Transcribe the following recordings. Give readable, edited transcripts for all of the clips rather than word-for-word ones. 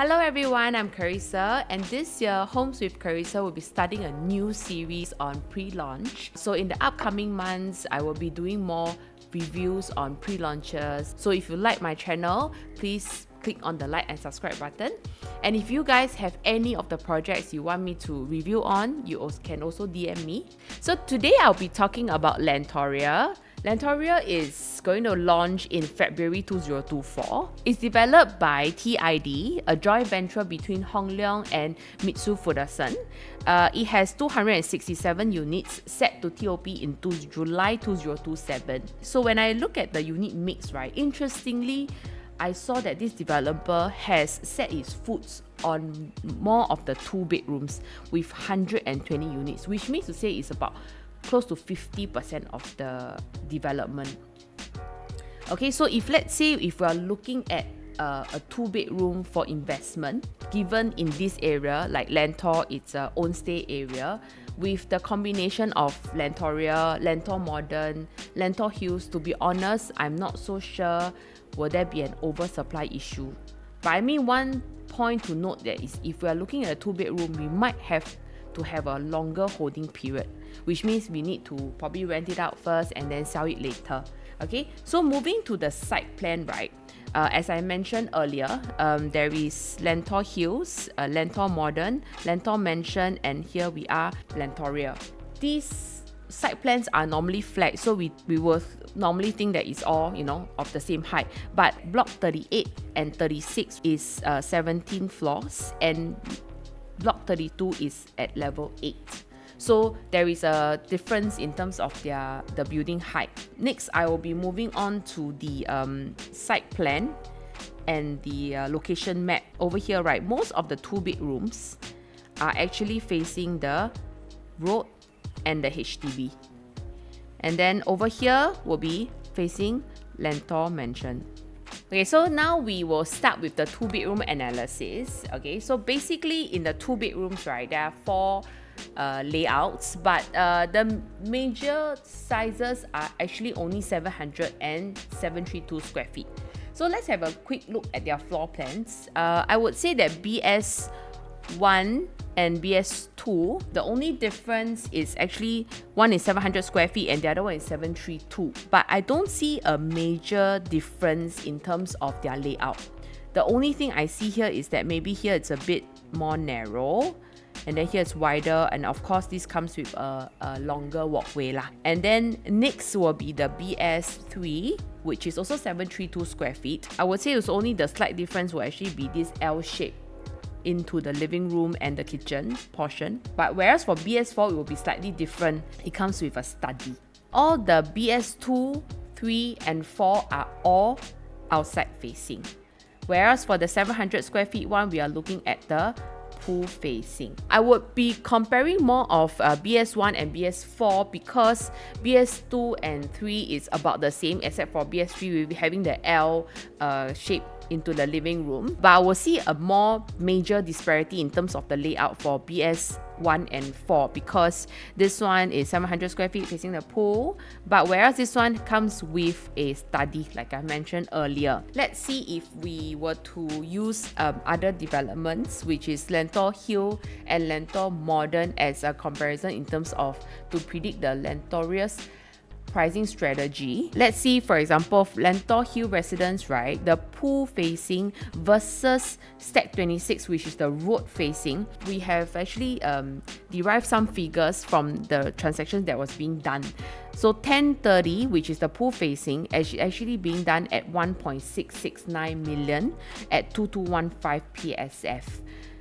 Hello everyone, I'm Charissa, and this year Homes with Charissa will be starting a new series on pre-launch. So in the upcoming months, I will be doing more reviews on pre-launches. So if you like my channel, please click on the like and subscribe button. And if you guys have any of the projects you want me to review on, you can also DM me. So today I'll be talking about Lentoria. Lentoria is going to launch in February 2024. It's developed by TID, a joint venture between Hong Leong and Mitsui Fudosan. It has 267 units set to TOP in July 2027. So when I look at the unit mix, right, interestingly, I saw that this developer has set its foots on more of the 2 bedrooms with 120 units, which means to say it's about close to 50% of the development. Okay, so let's say if we are looking at a 2-bedroom for investment, given in this area like Lentor, it's a own stay area, with the combination of Lentoria, Lentor Modern, Lentor Hills, to be honest, I'm not so sure will there be an oversupply issue. But I mean, one point to note that is if we are looking at a 2-bedroom, we might have to have a longer holding period, which means we need to probably rent it out first and then sell it later. Okay, so moving to the site plan, right? As I mentioned earlier, there is Lentor Hills, Lentor Modern, Lentor Mansion, and here we are, Lentoria. These site plans are normally flat, so we will normally think that it's all, of the same height. But block 38 and 36 is 17 floors, and block 32 is at level 8. So there is a difference in terms of the building height. Next, I will be moving on to the site plan and the location map. Over here, right, most of the 2 bedrooms are actually facing the road and the HDB. And then over here will be facing Lentor Mansion. Okay, so now we will start with the 2-bedroom analysis. Okay, so basically in the 2 bedrooms, right, there are 4 layouts, but the major sizes are actually only 700 and 732 square feet. So let's have a quick look at their floor plans. I would say that BS1 and BS2, the only difference is actually one is 700 square feet and the other one is 732. But I don't see a major difference in terms of their layout. The only thing I see here is that maybe here it's a bit more narrow, and then here it's wider, and of course this comes with a longer walkway lah. And then next will be the BS3, which is also 732 square feet. I would say it's only the slight difference will actually be this L shape into the living room and the kitchen portion. But whereas for BS4, it will be slightly different. It comes with a study. All the BS2, 3 and 4 are all outside facing. Whereas for the 700 square feet one, we are looking at the pool facing. I would be comparing more of BS1 and BS4 because BS2 and 3 is about the same, except for BS3 we'll be having the L shape into the living room. But I will see a more major disparity in terms of the layout for BS1 and 4 because this one is 700 square feet facing the pool, but whereas this one comes with a study like I mentioned earlier. Let's see if we were to use other developments, which is Lentor Hill and Lentor Modern, as a comparison in terms of to predict the Lentoria's pricing strategy. Let's see, for example, Lentor Hill Residence, right, the pool facing versus Stack 26, which is the road facing. We have actually derived some figures from the transactions that was being done. So 1030, which is the pool facing, actually being done at 1.669 million at 2215 PSF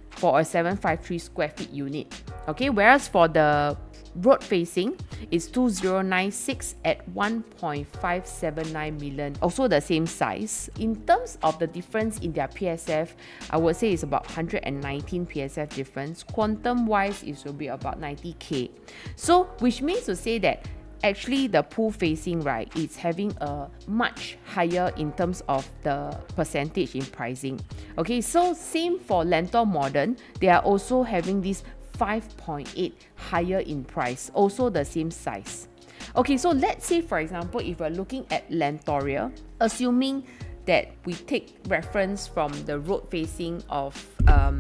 for a 753 square feet unit. Okay, whereas for the road facing is 2096 at 1.579 million, also the same size. In terms of the difference in their PSF, I would say it's about 119 PSF difference. Quantum wise, it will be about 90k. So which means to say that actually the pool facing, right, it's having a much higher in terms of the percentage in pricing. Okay, so same for Lentor Modern, they are also having this 5.8 higher in price, also the same size. Okay, so let's say for example, if we're looking at Lentoria, assuming that we take reference from the road facing of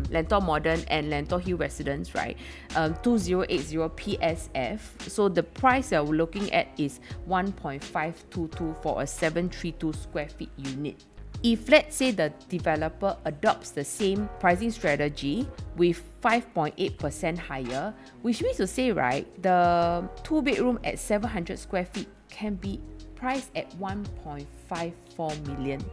Lentor Modern and Lentor Hill Residence, right? 2080 PSF. So the price that we're looking at is 1.522 for a 732 square feet unit. If let's say the developer adopts the same pricing strategy with 5.8% higher, which means to say, right, the 2-bedroom at 700 square feet can be priced at 1.54 million.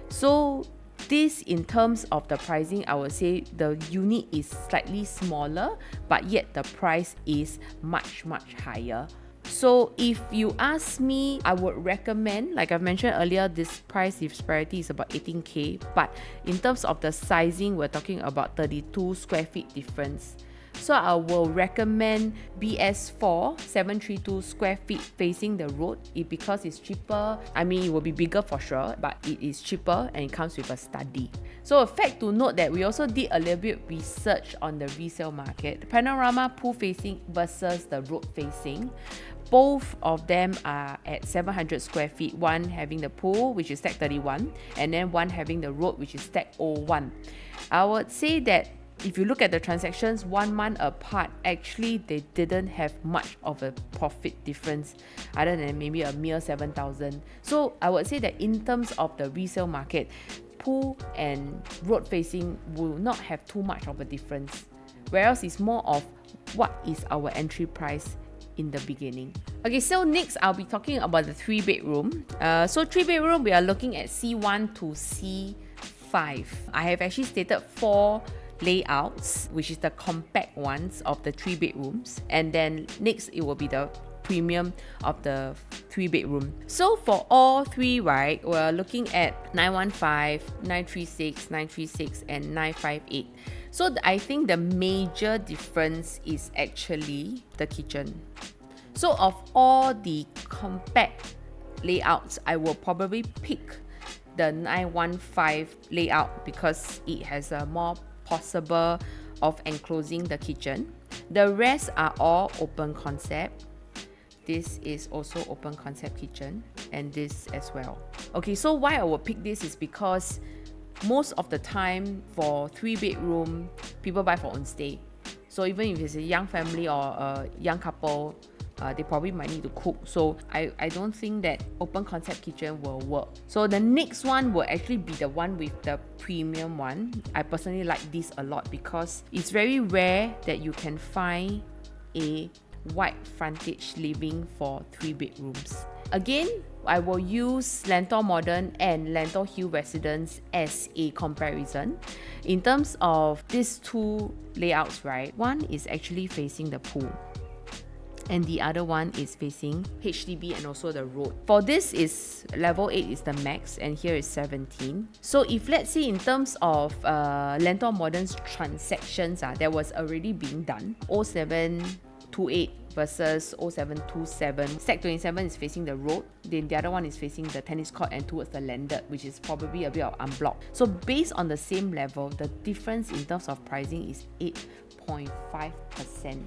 So this, in terms of the pricing, I would say the unit is slightly smaller, but yet the price is much higher. So if you ask me, I would recommend, like I've mentioned earlier, this price disparity is about 18k, but in terms of the sizing, we're talking about 32 square feet difference. So I will recommend BS4 732 square feet facing the road, because it's cheaper. I mean, it will be bigger for sure, but it is cheaper and it comes with a study. So a fact to note that we also did a little bit research on the resale market. Panorama pool facing versus the road facing. Both of them are at 700 square feet, one having the pool, which is stack 31, and then one having the road, which is stack 01. I would say that if you look at the transactions 1 month apart, actually they didn't have much of a profit difference other than maybe a mere 7,000. So I would say that in terms of the resale market, pool and road facing will not have too much of a difference, whereas it's more of what is our entry price in the beginning. Okay, so next I'll be talking about the 3-bedroom. So 3-bedroom, we are looking at C1 to C5. I have actually stated 4 layouts, which is the compact ones of the 3 bedrooms, and then next it will be the premium of the 3-bedroom. So for all 3, right, we're looking at 915, 936, 936 and 958. So I think the major difference is actually the kitchen. So of all the compact layouts, I will probably pick the 915 layout because it has a more possible of enclosing the kitchen. The rest are all open concept. This is also open concept kitchen, and this as well. Okay, so why I will pick this is because most of the time for 3-bedroom, people buy for own stay. So even if it's a young family or a young couple, they probably might need to cook. So I don't think that open concept kitchen will work. So the next one will actually be the one with the premium one. I personally like this a lot because it's very rare that you can find a wide frontage living for 3 bedrooms. Again, I will use Lentor Modern and Lentor Hill Residence as a comparison. In terms of these 2 layouts, right, one is actually facing the pool, and the other one is facing HDB and also the road. For this is level 8 is the max, and here is 17. So if let's say in terms of Lentor Modern's transactions, that was already being done, 0728 versus 0727. Stack 27 is facing the road, then the other one is facing the tennis court and towards the landed, which is probably a bit of unblocked. So based on the same level, the difference in terms of pricing is 8.5%.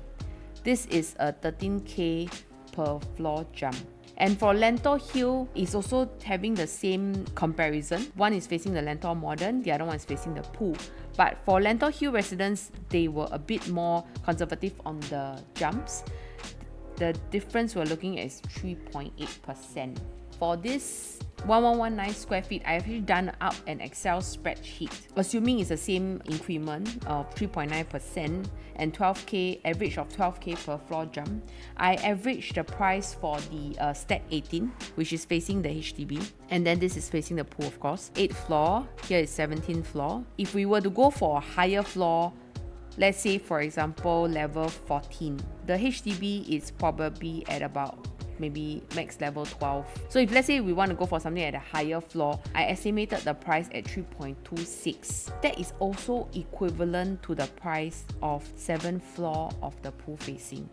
This is a 13k per floor jump. And for Lentor Hill, it's also having the same comparison. One is facing the Lentor Modern, the other one is facing the pool. But for Lentor Hill Residence, they were a bit more conservative on the jumps. The difference we're looking at is 3.8%. For this 1119 square feet, I actually done up an Excel spreadsheet, assuming it's the same increment of 3.9% and 12k, average of 12k per floor jump. I averaged the price for the stack 18, which is facing the HDB, and then this is facing the pool, of course. 8th floor, here is 17th floor. If we were to go for a higher floor, let's say for example level 14, the HDB is probably at about maybe max level 12. So if let's say we want to go for something at a higher floor, I estimated the price at 3.26. That is also equivalent to the price of 7th floor of the pool facing.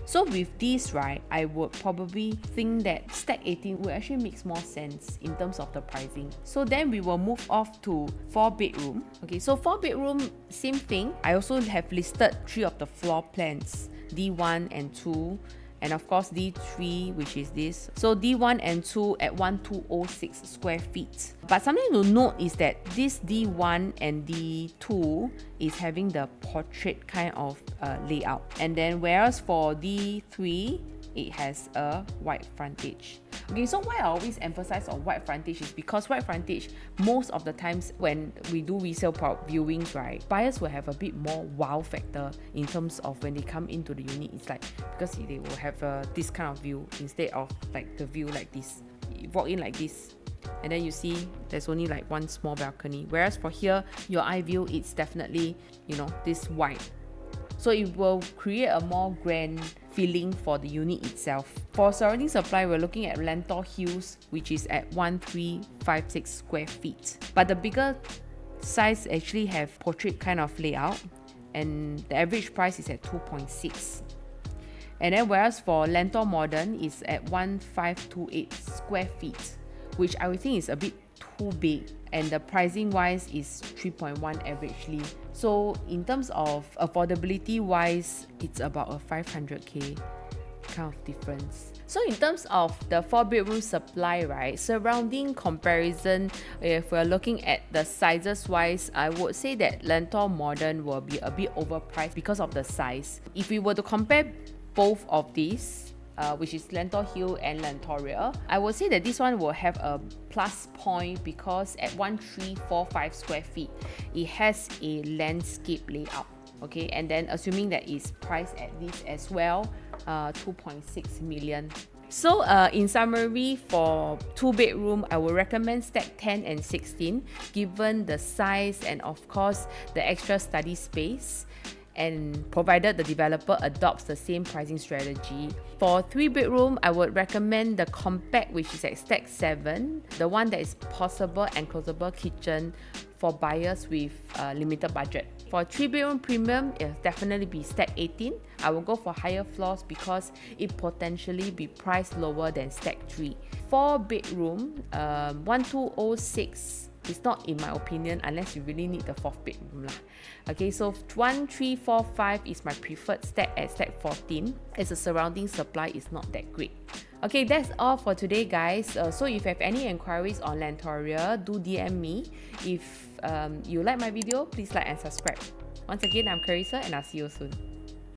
So with this, right, I would probably think that stack 18 will actually make more sense in terms of the pricing. So then we will move off to 4-bedroom. Okay, so 4-bedroom, same thing. I also have listed 3 of the floor plans, D1 and 2. and of course D3, which is this. So D1 and 2 at 1206 square feet. But something to note is that this D1 and D2 is having the portrait kind of layout, and then whereas for D3 it has a wide frontage. Okay, so why I always emphasize on wide frontage is because wide frontage, most of the times when we do resale viewings, right, buyers will have a bit more wow factor in terms of when they come into the unit. It's like, because they will have this kind of view instead of like the view like this. You walk in like this, and then you see there's only like one small balcony, whereas for here, your eye view, it's definitely, you know, this wide. So it will create a more grand feeling for the unit itself. For surrounding supply, we're looking at Lentor Hills, which is at 1356 square feet. But the bigger size actually have portrait kind of layout, and the average price is at 2.6. And then whereas for Lentor Modern is at 1528 square feet, which I would think is a bit too big, and the pricing wise is 3.1 averagely. So in terms of affordability wise, it's about a 500k kind of difference. So in terms of the 4-bedroom supply, right, surrounding comparison, if we're looking at the sizes wise, I would say that Lentor Modern will be a bit overpriced because of the size. If we were to compare both of these, which is Lentor Hill and Lentoria, I would say that this one will have a plus point because at 1345 square feet, it has a landscape layout. Okay, and then assuming that it's priced at this as well, 2.6 million. So in summary, for 2-bedroom, I would recommend stack 10 and 16 given the size and of course the extra study space, and provided the developer adopts the same pricing strategy. For 3-bedroom, I would recommend the compact, which is at stack 7, the one that is possible enclosable kitchen for buyers with limited budget. For 3-bedroom premium, it'll definitely be stack 18. I will go for higher floors because it potentially be priced lower than stack 3. 4-bedroom, 1206 is not, in my opinion, unless you really need the 4th bedroom lah. Okay, so 1345 is my preferred stack at stack 14, as the surrounding supply is not that great. Okay, that's all for today, guys. So if you have any inquiries on Lentoria, do DM me. If you like my video, please like and subscribe. Once again, I'm Charissa and I'll see you soon.